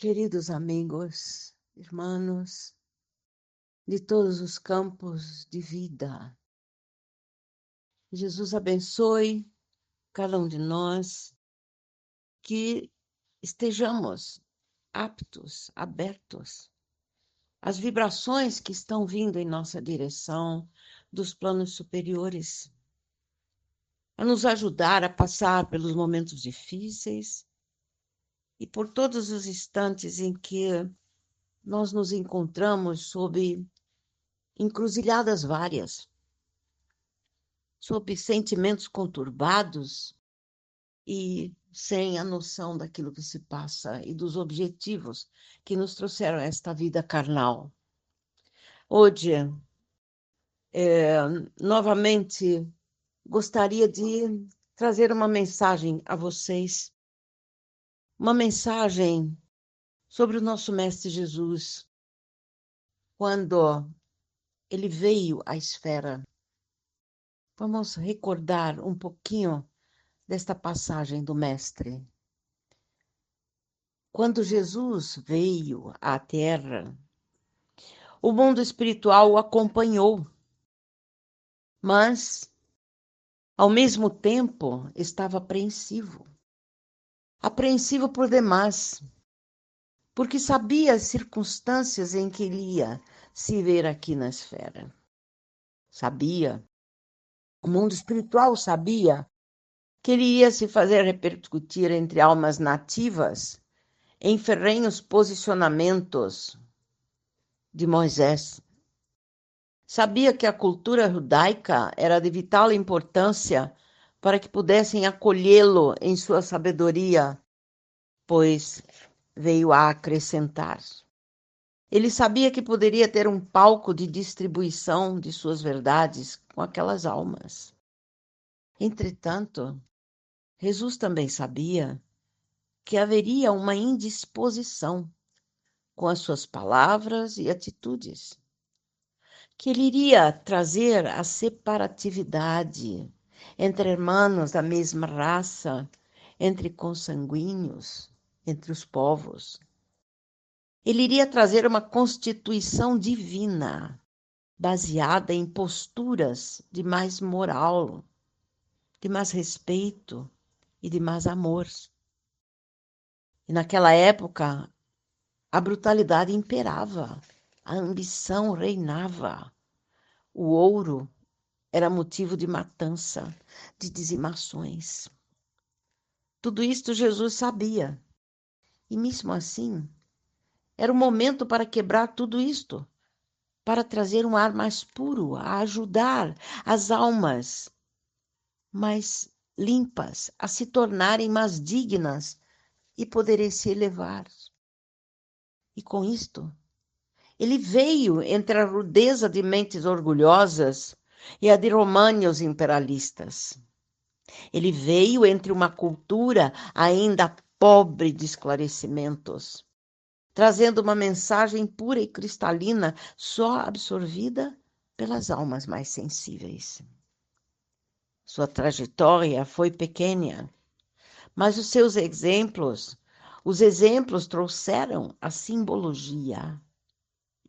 Queridos amigos, irmãos, de todos os campos de vida, Jesus abençoe cada um de nós, que estejamos aptos, abertos às vibrações que estão vindo em nossa direção dos planos superiores, a nos ajudar a passar pelos momentos difíceis e por todos os instantes em que nós nos encontramos sob encruzilhadas várias, sob sentimentos conturbados e sem a noção daquilo que se passa e dos objetivos que nos trouxeram a esta vida carnal. Hoje, novamente, gostaria de trazer uma mensagem a vocês, uma mensagem sobre o nosso Mestre Jesus, quando ele veio à esfera. Vamos recordar um pouquinho desta passagem do Mestre. Quando Jesus veio à Terra, o mundo espiritual o acompanhou, mas, ao mesmo tempo, estava apreensivo. Apreensivo por demais, porque sabia as circunstâncias em que ele ia se ver aqui na esfera. Sabia, o mundo espiritual sabia que ele ia se fazer repercutir entre almas nativas em ferrenhos posicionamentos de Moisés. Sabia que a cultura judaica era de vital importância para que pudessem acolhê-lo em sua sabedoria, pois veio a acrescentar. Ele sabia que poderia ter um palco de distribuição de suas verdades com aquelas almas. Entretanto, Jesus também sabia que haveria uma indisposição com as suas palavras e atitudes, que ele iria trazer a separatividade entre irmãos da mesma raça, entre consanguíneos, entre os povos. Ele iria trazer uma constituição divina, baseada em posturas de mais moral, de mais respeito e de mais amor. E naquela época, a brutalidade imperava, a ambição reinava, o ouro era motivo de matança, de dizimações. Tudo isto Jesus sabia. E mesmo assim, era o momento para quebrar tudo isto, para trazer um ar mais puro, a ajudar as almas mais limpas a se tornarem mais dignas e poderem se elevar. E com isto, ele veio entre a rudeza de mentes orgulhosas e a de românios imperialistas. Ele veio entre uma cultura ainda pobre de esclarecimentos, trazendo uma mensagem pura e cristalina, só absorvida pelas almas mais sensíveis. Sua trajetória foi pequena, mas os seus exemplos, os exemplos trouxeram a simbologia,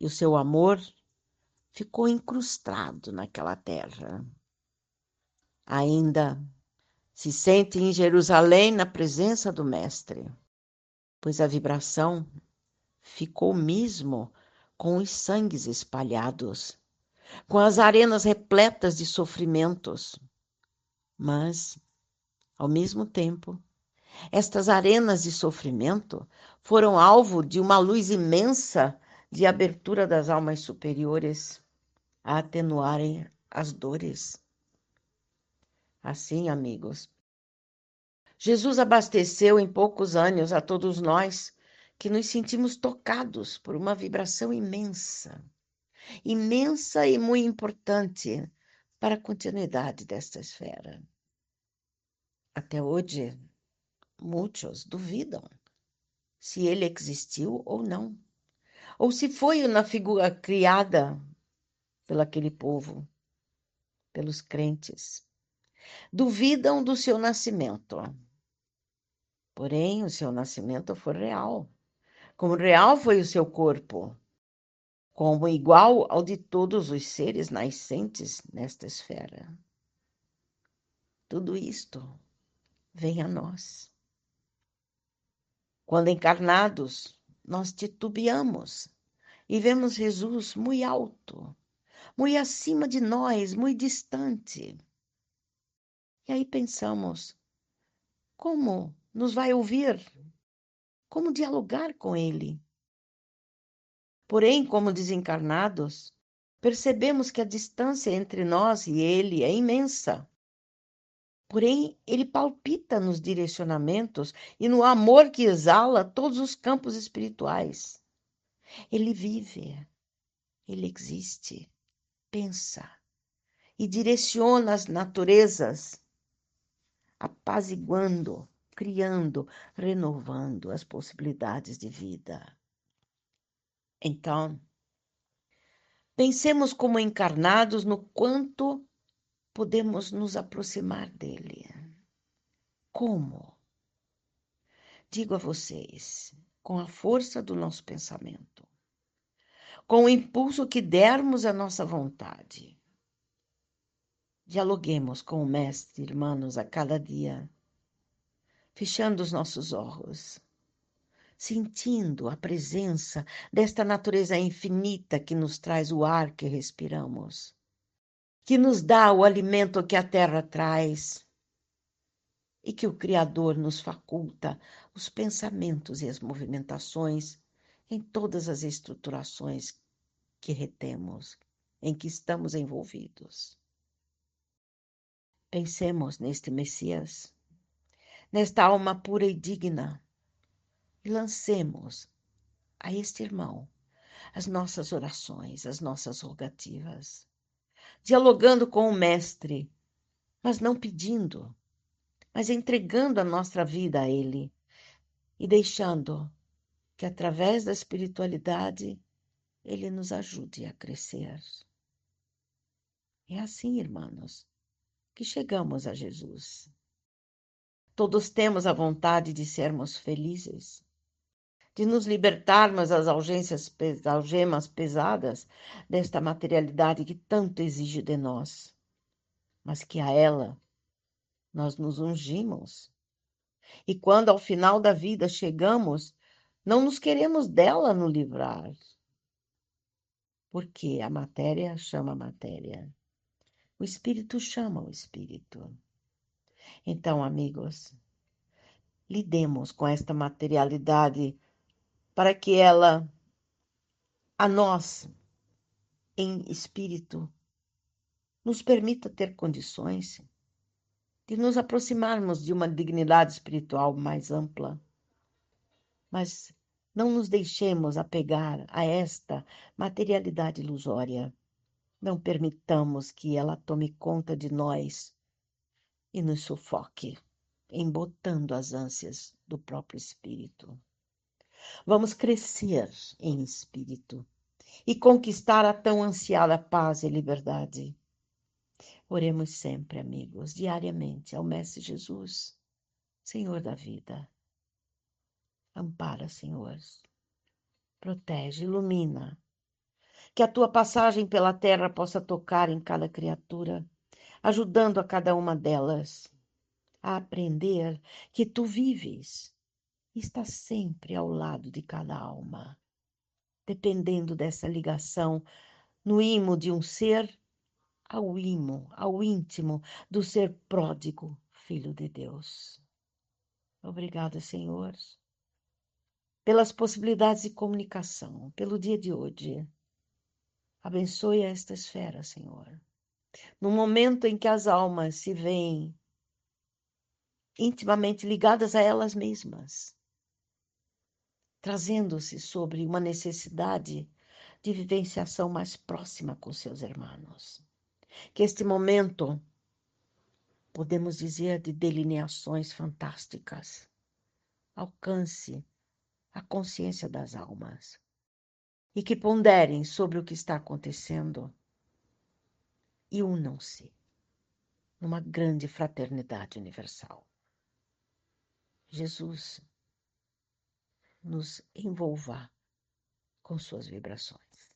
e o seu amor ficou incrustado naquela terra. Ainda se sente em Jerusalém na presença do Mestre, pois a vibração ficou mesmo com os sangues espalhados, com as arenas repletas de sofrimentos. Mas, ao mesmo tempo, estas arenas de sofrimento foram alvo de uma luz imensa de abertura das almas superiores a atenuarem as dores. Assim, amigos, Jesus abasteceu em poucos anos a todos nós que nos sentimos tocados por uma vibração imensa, imensa e muito importante para a continuidade desta esfera. Até hoje, muitos duvidam se ele existiu ou não, ou se foi uma figura criada pelaquele povo, pelos crentes. Duvidam do seu nascimento. Porém, o seu nascimento foi real. como real foi o seu corpo, como igual ao de todos os seres nascentes nesta esfera. Tudo isto vem a nós. Quando encarnados, nós titubeamos e vemos Jesus muito alto, muito acima de nós, muito distante. E aí pensamos, como nos vai ouvir? Como dialogar com ele? Porém, como desencarnados, percebemos que a distância entre nós e ele é imensa. Porém, ele palpita nos direcionamentos e no amor que exala todos os campos espirituais. Ele vive, ele existe, pensa e direciona as naturezas, apaziguando, criando, renovando as possibilidades de vida. Então, pensemos como encarnados no quanto podemos nos aproximar dele. Como? Digo a vocês, com a força do nosso pensamento, com o impulso que dermos à nossa vontade. Dialoguemos com o Mestre, irmãos, a cada dia, fechando os nossos olhos, sentindo a presença desta natureza infinita que nos traz o ar que respiramos, que nos dá o alimento que a terra traz e que o Criador nos faculta os pensamentos e as movimentações em todas as estruturações que retemos, em que estamos envolvidos. Pensemos neste Messias, nesta alma pura e digna, e lancemos a este irmão as nossas orações, as nossas rogativas, dialogando com o Mestre, mas não pedindo, mas entregando a nossa vida a Ele e deixando que, através da espiritualidade, Ele nos ajude a crescer. É assim, irmãos, que chegamos a Jesus. Todos temos a vontade de sermos felizes, de nos libertarmos das algemas pesadas desta materialidade que tanto exige de nós, mas que a ela nós nos ungimos. E quando ao final da vida chegamos, não nos queremos dela nos livrar, porque a matéria chama a matéria, o espírito chama o espírito. Então, amigos, lidemos com esta materialidade para que ela, a nós, em espírito, nos permita ter condições de nos aproximarmos de uma dignidade espiritual mais ampla. Mas não nos deixemos apegar a esta materialidade ilusória. Não permitamos que ela tome conta de nós e nos sufoque, embotando as ânsias do próprio espírito. Vamos crescer em espírito e conquistar a tão ansiada paz e liberdade. Oremos sempre, amigos, diariamente ao Mestre Jesus, Senhor da vida. Ampara, Senhor, protege, ilumina, que a tua passagem pela terra possa tocar em cada criatura, ajudando a cada uma delas a aprender que tu vives e estás sempre ao lado de cada alma, dependendo dessa ligação no imo de um ser ao imo, ao íntimo do ser pródigo, Filho de Deus. Obrigada, Senhor, pelas possibilidades de comunicação, pelo dia de hoje. Abençoe esta esfera, Senhor. No momento em que as almas se veem intimamente ligadas a elas mesmas, trazendo-se sobre uma necessidade de vivenciação mais próxima com seus irmãos. Que este momento, podemos dizer, de delineações fantásticas, alcance a consciência das almas e que ponderem sobre o que está acontecendo e unam-se numa grande fraternidade universal. Jesus, nos envolva com suas vibrações.